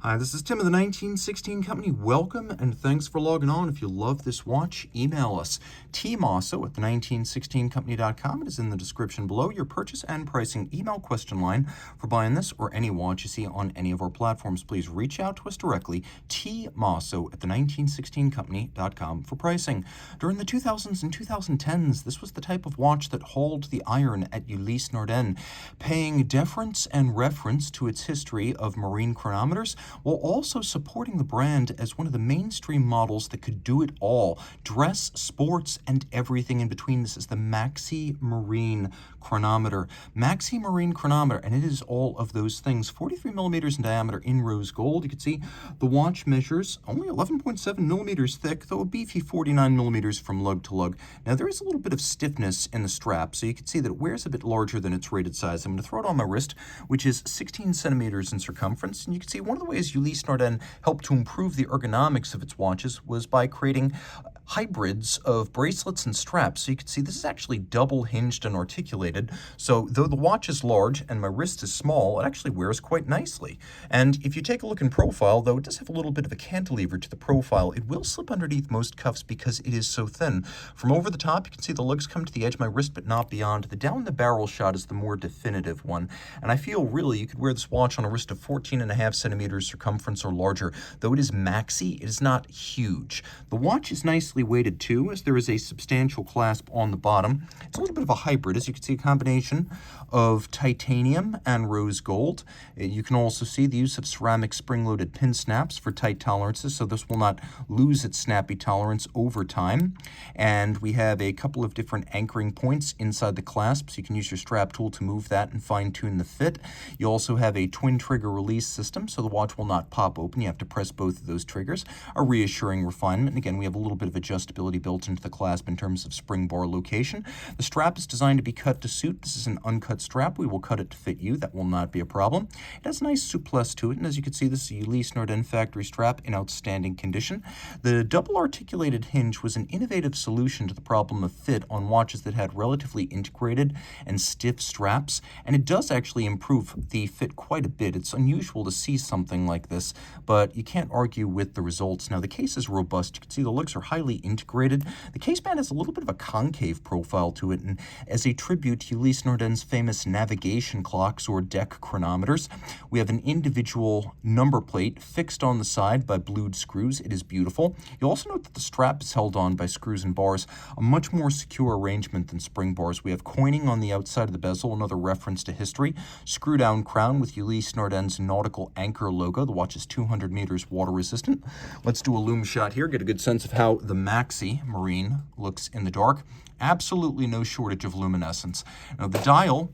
Hi, this is Tim of the 1916 Company. Welcome and thanks for logging on. If you love this watch, email us. Team Mosso at the 1916company.com. It is in the description below. Your purchase and pricing email question line for buying this or any watch you see on any of our platforms. Please reach out to us directly, tmosso at the 1916company.com for pricing. During the 2000s and 2010s, this was the type of watch that hauled the iron at Ulysse Nardin, paying deference and reference to its history of marine chronometers, while also supporting the brand as one of the mainstream models that could do it all. Dress, sports, and everything in between. This is the Maxi Marine Chronometer. Maxi Marine Chronometer, and it is all of those things. 43 millimeters in diameter in rose gold. You can see the watch measures only 11.7 millimeters thick, though a beefy 49 millimeters from lug to lug. Now, there is a little bit of stiffness in the strap, so you can see that it wears a bit larger than its rated size. I'm going to throw it on my wrist, which is 16 centimeters in circumference, and you can see one of the ways Ulysse Nardin helped to improve the ergonomics of its watches was by creating hybrids of bracelets and straps. So you can see this is actually double hinged and articulated. So though the watch is large and my wrist is small, it actually wears quite nicely. And if you take a look in profile, though it does have a little bit of a cantilever to the profile, it will slip underneath most cuffs because it is so thin. From over the top, you can see the lugs come to the edge of my wrist, but not beyond. The down the barrel shot is the more definitive one. And I feel really you could wear this watch on a wrist of 14.5 centimeters circumference or larger. Though it is maxi, it is not huge. The watch is nicely weighted too, as there is a substantial clasp on the bottom. It's a little bit of a hybrid, as you can see, a combination of titanium and rose gold. You can also see the use of ceramic spring-loaded pin snaps for tight tolerances, so this will not lose its snappy tolerance over time. And we have a couple of different anchoring points inside the clasp, so you can use your strap tool to move that and fine-tune the fit. You also have a twin trigger release system, so the watch will not pop open. You have to press both of those triggers. A reassuring refinement. And again, we have a little bit of adjustability built into the clasp in terms of spring bar location. The strap is designed to be cut to suit. This is an uncut strap. We will cut it to fit you. That will not be a problem. It has a nice souplesse to it, and as you can see, this is a Ulysse Nardin factory strap in outstanding condition. The double articulated hinge was an innovative solution to the problem of fit on watches that had relatively integrated and stiff straps, and it does actually improve the fit quite a bit. It's unusual to see something like this, but you can't argue with the results. Now, the case is robust. You can see the lugs are highly integrated. The case band has a little bit of a concave profile to it, and as a tribute to Ulysse Nardin's famous navigation clocks or deck chronometers, we have an individual number plate fixed on the side by blued screws. It is beautiful. You'll also note that the strap is held on by screws and bars, a much more secure arrangement than spring bars. We have coining on the outside of the bezel, another reference to history. Screw down crown with Ulysse Nardin's nautical anchor logo. The watch is 200 meters water resistant. Let's do a loom shot here, get a good sense of how the Maxi Marine looks in the dark. Absolutely no shortage of luminescence. Now, the dial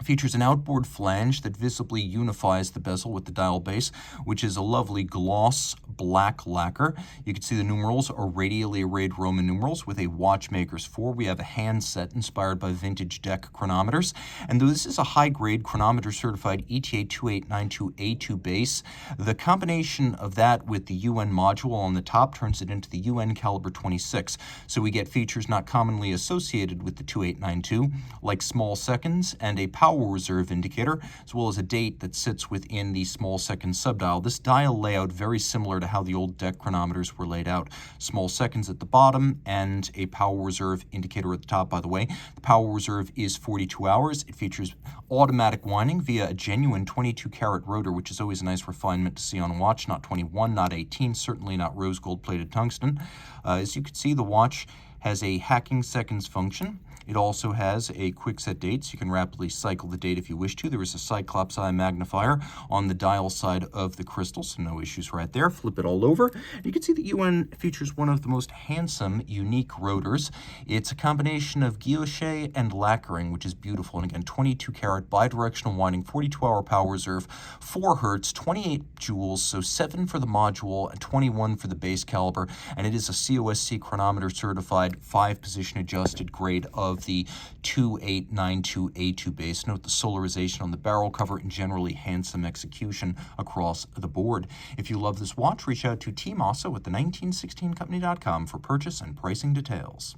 features an outboard flange that visibly unifies the bezel with the dial base, which is a lovely gloss black lacquer. You can see the numerals are radially arrayed Roman numerals with a watchmaker's 4. We have a handset inspired by vintage deck chronometers. And though this is a high-grade chronometer certified ETA 2892A2 base, the combination of that with the UN module on the top turns it into the UN caliber 26. So we get features not commonly associated with the 2892, like small seconds and a power reserve indicator, as well as a date that sits within the small second subdial. This dial layout very similar to how the old deck chronometers were laid out. Small seconds at the bottom and a power reserve indicator at the top, by the way. The power reserve is 42 hours. It features automatic winding via a genuine 22-karat rotor, which is always a nice refinement to see on a watch. Not 21, not 18, certainly not rose gold plated tungsten. As you can see, the watch has a hacking seconds function. It also has a quick set date, so you can rapidly cycle the date if you wish to. There is a Cyclops eye magnifier on the dial side of the crystal, so no issues right there. Flip it all over. You can see the UN features one of the most handsome, unique rotors. It's a combination of guilloche and lacquering, which is beautiful. And again, 22-karat bidirectional winding, 42-hour power reserve, 4 hertz, 28 joules, so 7 for the module and 21 for the base caliber. And it is a COSC chronometer certified 5-position adjusted grade of the 2892A2 base. Note the solarization on the barrel cover and generally handsome execution across the board. If you love this watch, reach out to Team Mosso at the 1916company.com for purchase and pricing details.